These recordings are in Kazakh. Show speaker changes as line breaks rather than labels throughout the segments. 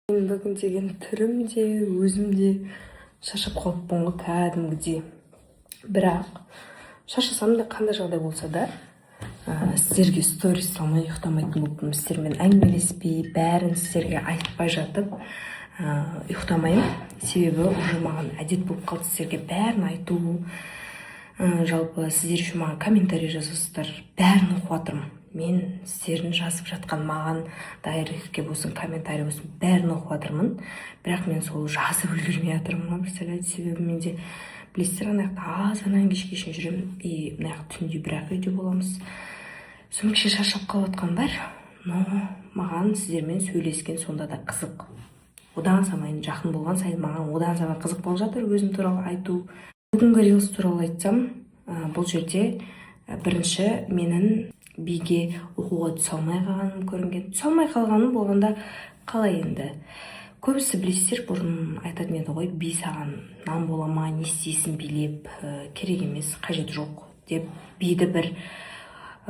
Мен бүгін деген түрім де, өзім де шаршап қалыппын ғой кәдімгідей. Бірақ шаршасам да қандай жағдай болса да, сіздерге сторис салмай ұйықтамайтын болыппын. Сіздермен әңгімелеспей, бәрін сіздерге айтпай жатып ұйықтамаймын. Себебі уже маған әдет болып қалды сіздерге бәрін айту. Жалпы сіздер үшін маған комментарий жазасыздар, бәрін оқып жатырмын. Мен сіздердің жазып жатқан маған дайректке болсын, комментарий болсын, бәрін оқып жатырмын. Бірақ мен сол жазып үлгермей жатырмын. Представляете, себебі менде білесіздер, ана жақта азаннан кешке шейін жүремін. И мына жақта түнде бірақ үйде боламыз. Соның кеше шаршап қалып жатқан бар. Но маған сіздермен сөйлескен сонда да қызық. Одан сайын жақын болған сайын маған одан сайын қызық болып жатыр өзім туралы айту. Бүгінгі рилс туралы айтсам, бұл жерде бірінші менің биге оқуға түсе алмай қалғаным көрінген. Түсе алмай қалғаным болғанда қалай енді? Көбісі білесіздер, бұрын айтатын еді ғой, би саған нан бола ма, не істейсің билеп, керек емес, қажет жоқ деп, биді бір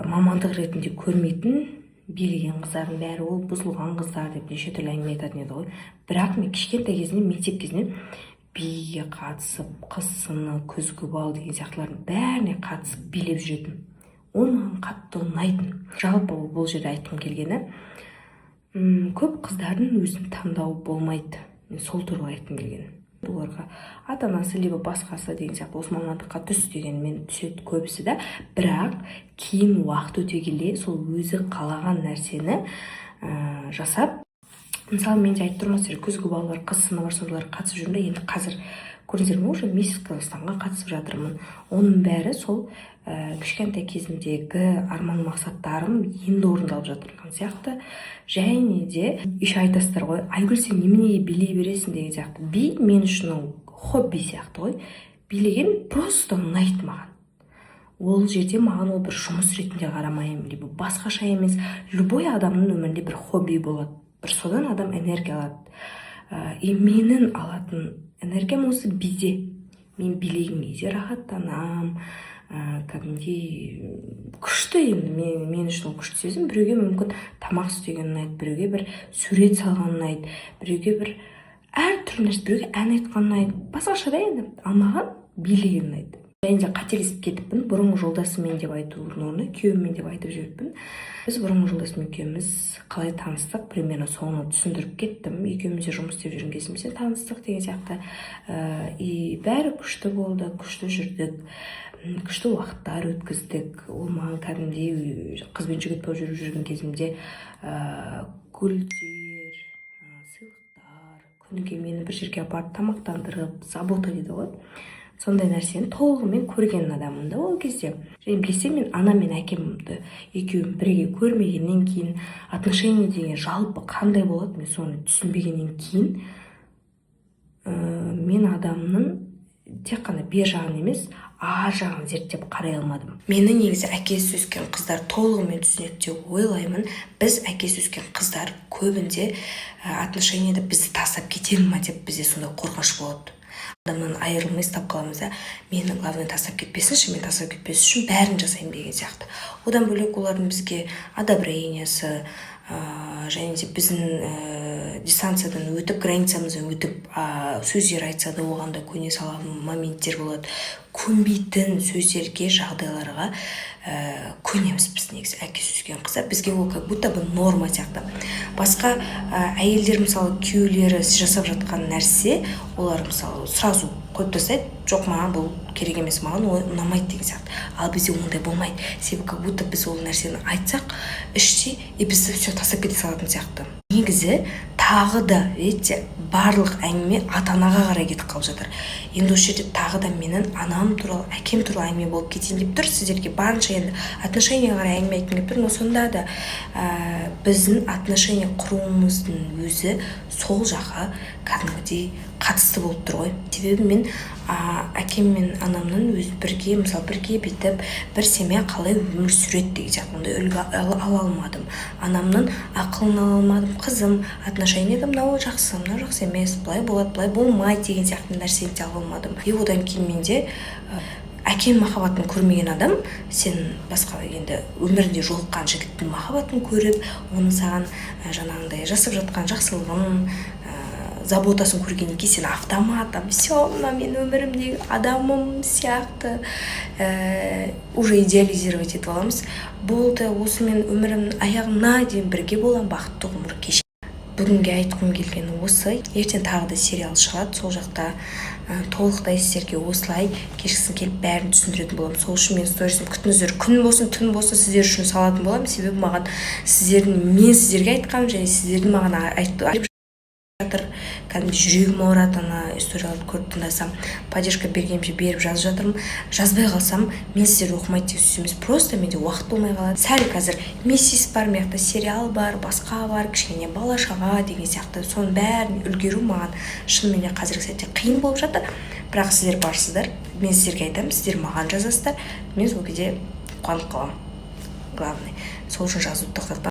мамандық ретінде көрмейтін билеген қыздардың бәрі ол бұзылған қыздар деп неше түрлі әңгіме айтатын еді ғой. Бірақ мен кішкентай кезімде, мектеп кезінен биге қатысып, қыз сыны, күзгі бал деген сияқтылардың бәріне қатысып билеп жүретін. Ол маған қатты ұнайтын. Жалпы бұл жерде айтқым келгені, көп қыздардың өзін таңдауы болмайды. Мен сол туралы айтқым келгені. Оларға ата-анасы либо басқасы деген сияқты осы мамандыққа түс деген мен түседі көбісі да. Бірақ кейін уақыт өте келе сол өзі қалаған нәрсені жасап. Мысалы, мен де айтып тұрмын сіздерге, күзгі балалар, қыз сыны бар, солар қатысып жүрмін. Енді қазір көрдіңіздер ме, уже миссис Қазақстанға қатысып жатырмын. Оның бәрі сол кішкентай кезімдегі арман мақсаттарым енді орындалып жатырған сияқты. Және де еще айтасыздар ғой, Айгүл, сен неменеге билей бересің деген сияқты. Би мен үшін хобби сияқты ғой. Билеген просто ұнайды маған. Ол жерде маған ол бір жұмыс ретінде қарамаймын, либо басқаша емес. Любой адамның өмірінде бір хобби болады. Бір содан адам энергия алады. И менің алатын энергиям осы биде. Мен билеген кезде рахаттанам. Кәдімгідей күшті, енді мен үшін күшті сезім. Біреуге мүмкін тамақ істеген ұнайды, біреуге бір сурет салған ұнайды, біреуге бір әртүрлі нәрсе, біреуге ән айтқан ұнайды. Басқаша да енді, маған билеген ұнайды. Және де қателесіп кетіппін, бұрынғы жолдасыммен деп айтудың орнына күйеуіммен деп айтып жүріппін. Біз бұрынғы жолдасыммен екеуміз қалай таныстық, примерно соны түсіндіріп кеттім. Екеуміз де жұмыс істеп жүрген кезімізде таныстық деген сияқты. И бәрі күшті болды, күшті жүрдік, күшті уақыттар өткіздік. Ол маған кәдімгідей қыз бен жігіт болып жүрген кезімде гүлдер, сыйлықтар, күніге мені бір жерге апарып тамақтандырып, забота дейді ғой. Сондай нәрсені толығымен көрген адаммын да ол кезде. Және білесем, мен анам мен әкемді екеуін бірге көрмегеннен кейін, отношение деген жалпы қандай болады, мен соны түсінбегеннен кейін, мен адамның тек қана бер жағын емес, ар жағын зерттеп қарай алмадым. Мені негізі әкесі өскен қыздар толығымен түсінеді деп ойлаймын. Біз әкесі өскен қыздар көбінде отношениеде бізді тастап кетер ма деп бізде сондай қорқыныш болады. Адамнан айырылмай ұстап қаламыз да, мені главное тастап кетпесінші, мен тастап кетпес үшін бәрін жасаймын деген сияқты. Одан бөлек олардың бізге одобрениясы, және де біздің дистанциядан өтіп, границамыздан өтіп сөздер айтса да оған да көне салатын моменттер болады. Көнбейтін сөздерге, жағдайларға көнеміз біз негізі әкесі өскен қыздар. Бізге ол как будто бы норма сияқты. Басқа әйелдер мысалы күйеулері жасап жатқан нәрсе, олар мысалы сразу қойып тастайды, жоқ маған бұл керек емес, маған ол ұнамайды деген сияқты. Ал бізде ондай болмайды. Себебі как будто біз ол нәрсені айтсақ, іште бізді все тастап кете салатын сияқты. Негізі тағы да, видите, барлық әңгіме ата-анаға қарай кетіп қалып жатыр. Енді осы жерде тағы да менің анам туралы, әкем туралы әңгіме болып кетейін деп тұр. Сіздерге барынша енді отношениеға қарай әңгіме айтқым келіп тұр. Но сонда да біздің отношение құруымыздың өзі сол жаққа кәдімгідей қатысты болып тұр ғой. Себебі мен әкем мен анамның өзі бірге, мысалы бірге бетіп, бір семья қалай өмір сүреді деген сияқты ондай үлгі ала алмадым. Анамның ақылын ала алмадым. Қызым, отношениеде мынау жақсы, мынау жақсы емес, былай болады, былай болмайды деген сияқты нәрсені де ала алмадым. И одан кейін менде әкем махаббатын көрмеген адам, сен басқа енді өмірінде жолыққан жігіттің махаббатын көріп, оны саған жаңағындай жасап жатқан жақсылығын, заботасын көргеннен кейін сен автоматом все, мына мен өмірімдегі адамым сияқты уже идеализировать етіп аламыз. Болды, осы мен өмірімнің аяғына дейін бірге боламын, бақытты ғұмыр кеше. Бүгінге айтқым келгені осы. Ертең тағы да сериал шығады, сол жақта толықтай сіздерге осылай кешкісін келіп бәрін түсіндіретін боламын. Сол үшін мен сторисім күтіңіздер, күн болсын түн болсын сіздер үшін салатын боламын. Себебі маған мен сіздерге айтқаным және сіздердің маған айтып жатыр, кәдімгі жүрегім ауырады ана историяларды көріп тыңдасам, поддержка бергенше беріп жазып жатырмын. Жазбай қалсам мен сіздерді оқымайды деген сөз емес, просто менде уақыт болмай қалады. Сәл қазір миссис бар, мияқта сериал бар, басқа бар, кішкене бала шаға деген сияқты, соның бәрін үлгеру маған шынымен қазіргі сәтте қиын болып жатыр. Бірақ сіздер барсыздар, мен сіздерге айтамын, сіздер маған жазасыздар, мен сол кезде қуанып қаламын. Главное, сол үшін жазуды тоқтатпа.